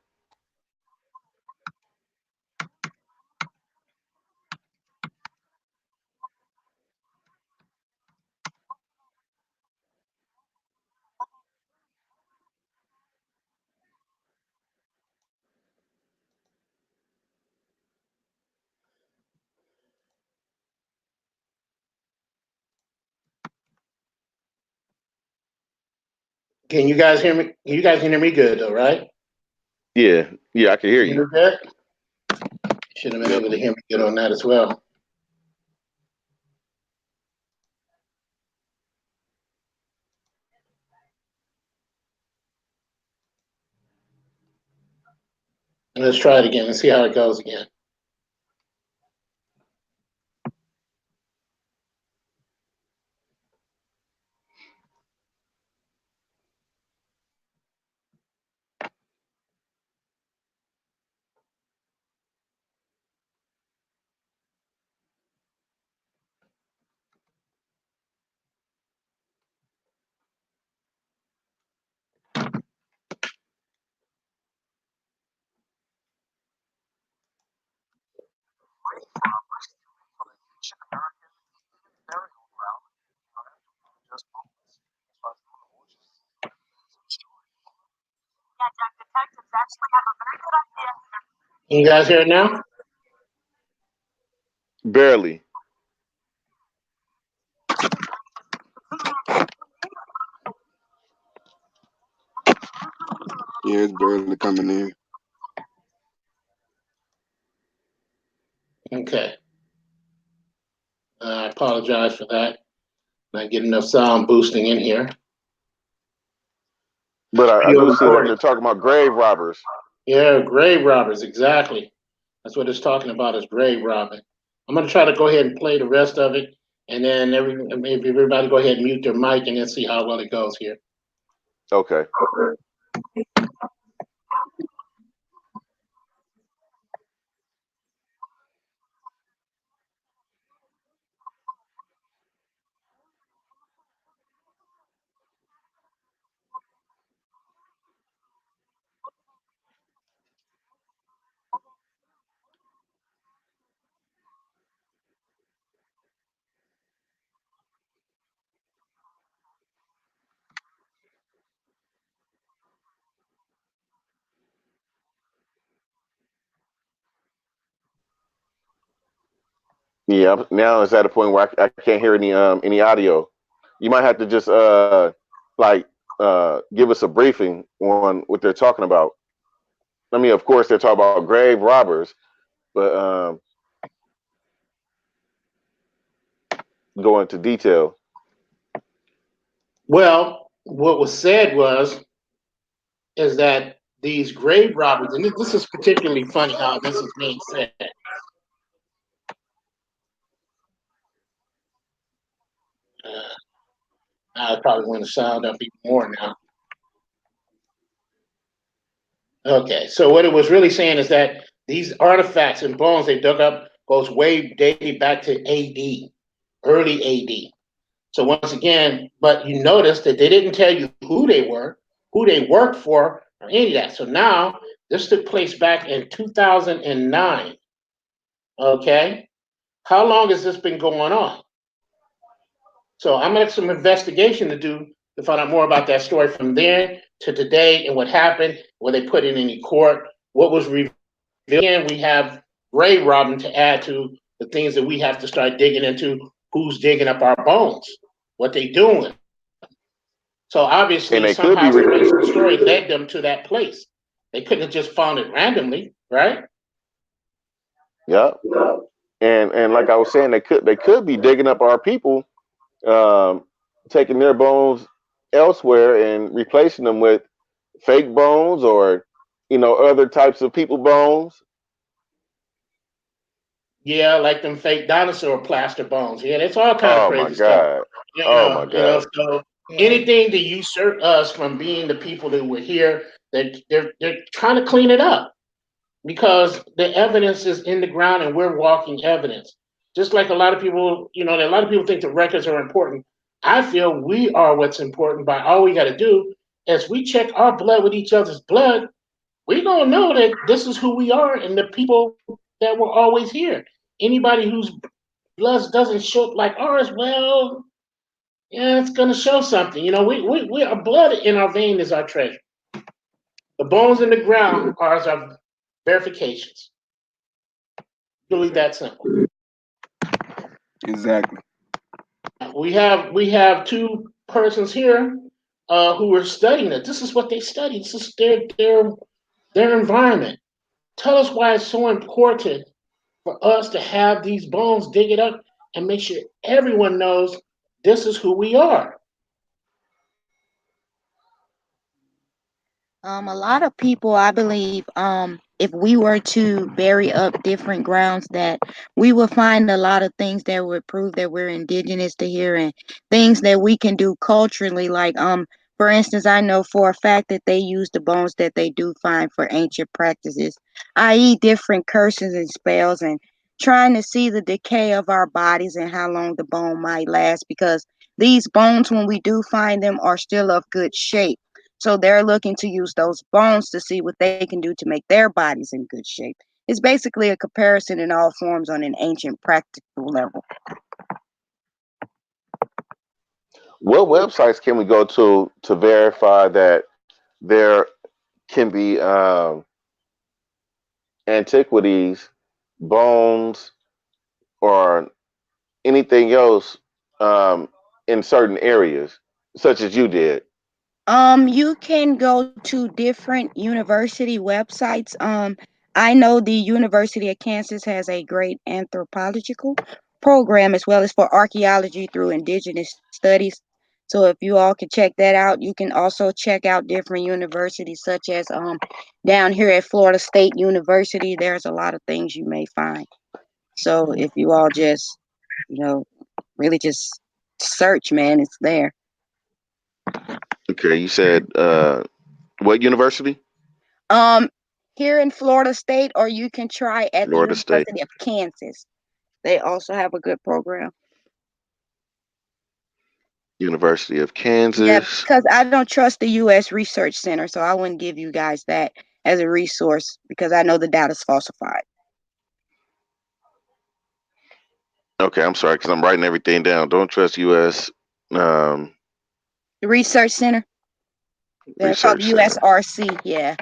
Can you guys hear me? You guys can hear me good though, right? Yeah, yeah, I can hear you. You good? Should have been Yep. able to hear me good on that as well. Let's try it again and see how it goes again. Can you guys hear it now? Barely. Yeah, it's barely coming in. Okay. I apologize for that. Not getting enough sound boosting in here. But I Video do see that recording. they're talking about grave robbers. Yeah, grave robbers, exactly. That's what it's talking about is grave robbing. I'm gonna try to go ahead and play the rest of it, and then maybe everybody go ahead and mute their mic and then see how well it goes here. Okay. Yeah. Now it's at a point where I can't hear any audio. You might have to just like give us a briefing on what they're talking about. I mean, of course, they're talking about grave robbers, but go into detail. Well, what was said is that these grave robbers, and this is particularly funny how this is being said. I probably want to sound up even more now. Okay, so what it was really saying is that these artifacts and bones they dug up goes way dating back to AD, early AD. So once again, but you notice that they didn't tell you who they were, who they worked for, or any of that. So now this took place back in 2009. Okay, how long has this been going on? So I'm gonna have some investigation to do to find out more about that story from then to today and what happened, were they put in any court, what was revealed. Again, we have grave robbing to add to the things that we have to start digging into. Who's digging up our bones? What they doing? So And obviously, they could be. somehow, some way, some story led them to that place. They couldn't have just found it randomly, right? Yeah. And like I was saying, they could be digging up our people, um, taking their bones elsewhere and replacing them with fake bones or other types of people bones. Yeah, like them fake dinosaur plaster bones. Yeah, that's all kind of Oh my crazy stuff. god. Oh my god. So Anything to usurp us from being the people that we're here, they're trying to clean it up because the evidence is in the ground and we're walking evidence. Just like a lot of people, a lot of people think the records are important. I feel we are what's important by all we got to do is we check our blood with each other's blood. We gonna know that this is who we are and the people that were always here. Anybody whose blood doesn't show up like ours, well, yeah, it's gonna show something. We our blood in our vein is our treasure. The bones in the ground are our verifications. Really that simple. Exactly. We have two persons here who are studying it. This is what they study. This is their environment. Tell us why it's so important for us to have these bones, dig it up, and make sure everyone knows this is who we are. A lot of people, I believe, if we were to bury up different grounds, that we would find a lot of things that would prove that we're indigenous to here and things that we can do culturally. Like, for instance, I know for a fact that they use the bones that they do find for ancient practices, i.e., different curses and spells, and trying to see the decay of our bodies and how long the bone might last. Because these bones, when we do find them, are still of good shape. So they're looking to use those bones to see what they can do to make their bodies in good shape. It's basically a comparison in all forms on an ancient practical level. What websites can we go to verify that there can be antiquities, bones, or anything else in certain areas, such as you did? You can go to different university websites. I know the University of Kansas has a great anthropological program as well as for archaeology through indigenous studies. So if you all can check that out, you can also check out different universities such as down here at Florida State University. There's a lot of things you may find. So if you all just, you know, really just search, man, it's there. Okay, you said what university? Um, Here in Florida State, or you can try at the Florida State. University of Kansas. They also have a good program. University of Yeah, Kansas. because I don't trust the U.S. Research Center, so I wouldn't give you guys that as a resource because I know the data's falsified. Okay, I'm sorry because I'm writing everything down. Don't trust U.S. Um, The Research Center, they're called Research Center. USRC. Yeah.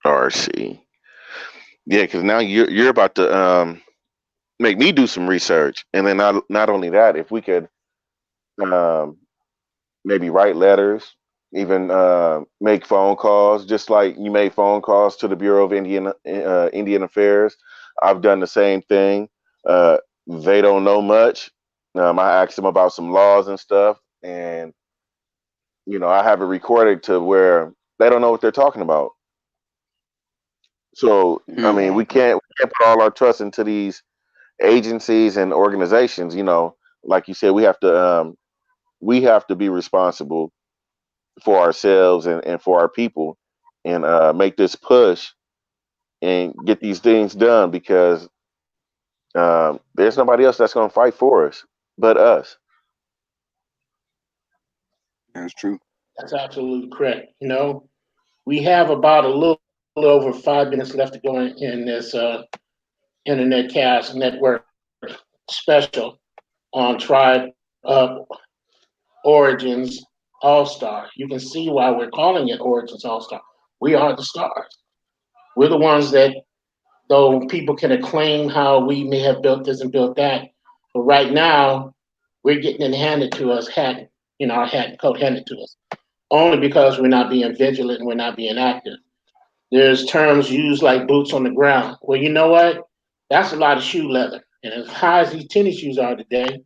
USRC. Yeah, because now you're about to make me do some research, and then not only that, if we could um, maybe write letters, even make phone calls, just like you made phone calls to the Bureau of Indian Affairs. I've done the same thing. They don't know much. I asked them about some laws and stuff, and I have it recorded to where they don't know what they're talking about. So I mean, Mm. we can't put all our trust into these agencies and organizations. Like you said, we have to be responsible for ourselves and for our people and make this push and get these things done because there's nobody else that's going to fight for us but us. That's true. That's absolutely correct. We have about a little over 5 minutes left to go in this internet cast network special on Tribe Origins All Star. You can see why we're calling it Origins All Star. We are the stars. We're the ones that, though people can acclaim how we may have built this and built that, but right now we're getting it handed to us, our hat and coat handed to us, only because we're not being vigilant and we're not being active. There's terms used like boots on the ground. Well, you know what? That's a lot of shoe leather. And as high as these tennis shoes are today,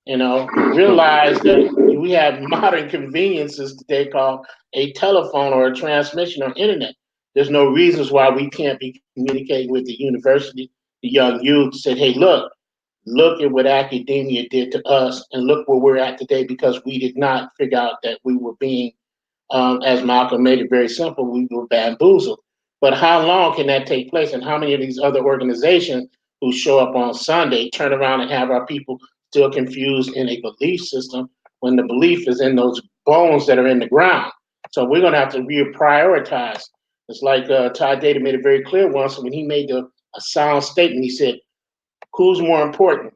realize that we have modern conveniences today called a telephone or a transmission or internet. There's no reasons why we can't be communicating with the university, the young youth, said, hey, look at what academia did to us, and look where we're at today because we did not figure out that we were being, as Malcolm made it very simple, we were bamboozled. But how long can that take place? And how many of these other organizations who show up on Sunday turn around and have our people still confused in a belief system when the belief is in those bones that are in the ground? So we're going to have to reprioritize. It's like Todd Data made it very clear once when he made a sound statement. He said, who's more important,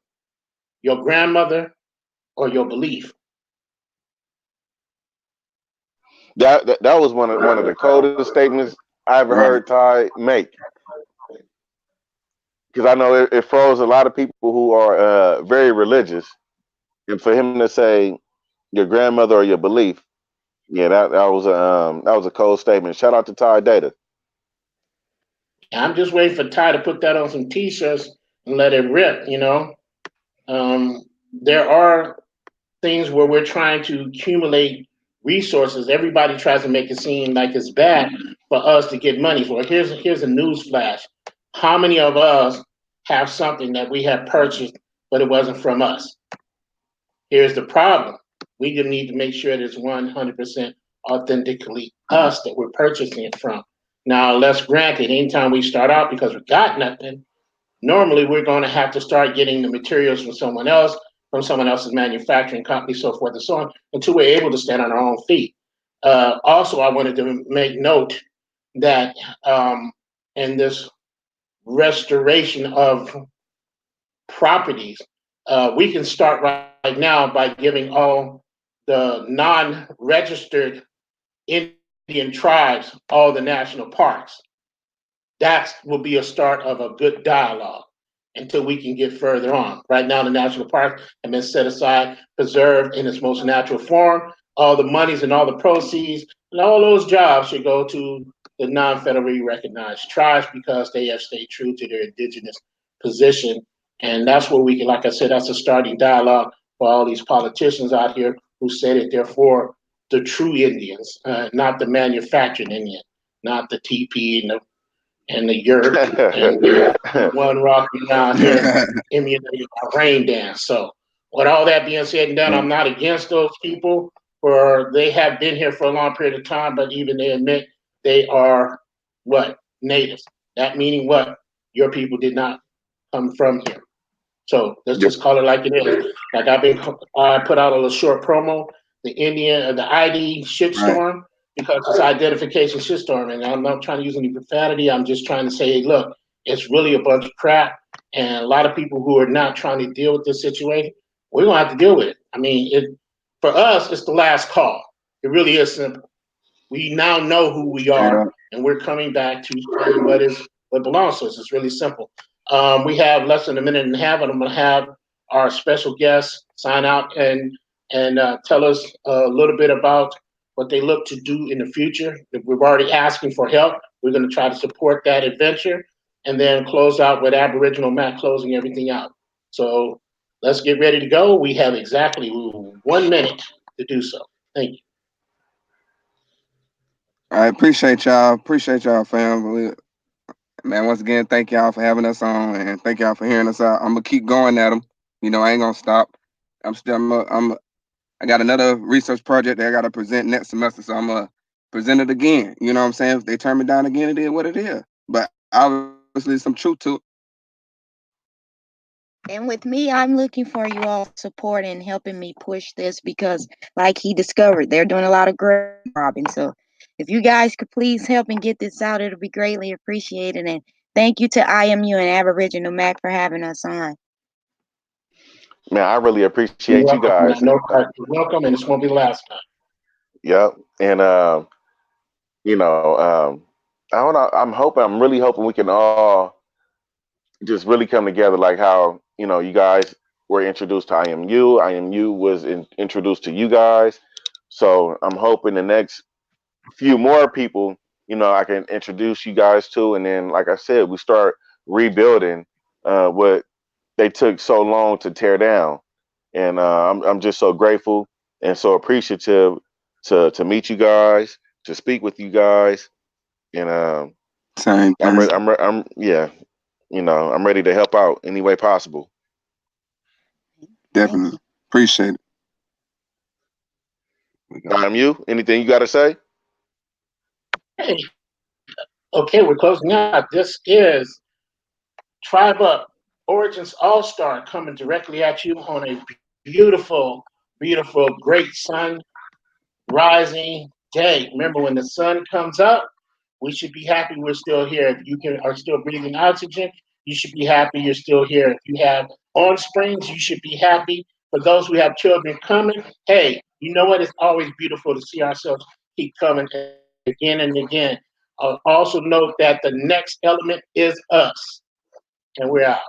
your grandmother or your belief? That was one of the coldest statements I ever heard Ty make. Because I know it froze a lot of people who are very religious, and for him to say your grandmother or your belief, yeah, that was a cold statement. Shout out to Ty Data. I'm just waiting for Ty to put that on some T-shirts and let it rip. There are things where we're trying to accumulate resources. Everybody tries to make it seem like it's bad for us to get money for. Here's a news flash. How many of us have something that we have purchased, but it wasn't from us? Here's the problem. We need to make sure that it's 100% authentically us that we're purchasing it from. Now, let's grant it, anytime we start out because we got nothing, normally we're going to have to start getting the materials from someone else, from someone else's manufacturing company, so forth and so on, until we're able to stand on our own feet. Also, I wanted to make note that in this restoration of properties, we can start right now by giving all the non-registered Indian tribes all the national parks. That will be a start of a good dialogue until we can get further on. Right now, the national parks have been set aside, preserved in its most natural form. All the monies and all the proceeds and all those jobs should go to the non-federally recognized tribes because they have stayed true to their indigenous position. And that's where we can, like I said, that's a starting dialogue for all these politicians out here who say that they're for the true Indians, not the manufactured Indian, not the TP and the yurt and the one rocking around here emulating a rain dance. So, with all that being said and done, I'm not against those people, for they have been here for a long period of time, but even they admit they are what? Natives. That meaning what? Your people did not come from here. So let's just call it like it is. Like I put out a little short promo, the ID shitstorm, because it's identification shitstorm, and I'm not trying to use any profanity. I'm just trying to say, hey, look, it's really a bunch of crap, and a lot of people who are not trying to deal with this situation, we're gonna have to deal with it. I mean, for us, it's the last call. It really is simple. We now know who we are, and we're coming back to what belongs to us. It's really simple. We have less than a minute and a half, and I'm going to have our special guests sign out and tell us a little bit about what they look to do in the future. If we're already asking for help, we're going to try to support that adventure, and then close out with Aboriginal Matt closing everything out. So let's get ready to go. We have exactly 1 minute to do so. Thank you. I appreciate y'all. Appreciate y'all, fam. Man, once again, thank y'all for having us on, and thank y'all for hearing us out. I'm gonna keep going at them. I ain't gonna stop. I got another research project that I gotta present next semester, so I'm gonna present it again. You know what I'm saying? If they turn me down again, it is what it is. But obviously, some truth to it. And with me, I'm looking for you all support in helping me push this because, like he discovered, they're doing a lot of grave robbing. So if you guys could please help and get this out, it'll be greatly appreciated. And thank you to IMU and Aboriginal Mac for having us on. Man, I really You're appreciate you welcome. guys. You're welcome, and this won't be the last time. Yep. And I don't know, I'm really hoping we can all just really come together like how, you guys were introduced to IMU was introduced to you guys. So I'm hoping the next few more people, I can introduce you guys to, and then, like I said, we start rebuilding what they took so long to tear down. And I'm just so grateful and so appreciative to meet you guys, to speak with you guys, and Same I'm thing. ready. I'm yeah. I'm ready to help out any way possible. Definitely appreciate it. You. Anything you got to say? Hey, okay, we're closing out. This is Tribe Up Origins All Star coming directly at you on a beautiful, beautiful, great sun rising day. Remember, when the sun comes up, we should be happy we're still here. If you are still breathing oxygen, you should be happy you're still here. If you have on springs, you should be happy. For those who have children coming, hey, you know what? It's always beautiful to see ourselves keep coming again and again. Also note that the next element is us, and we're out.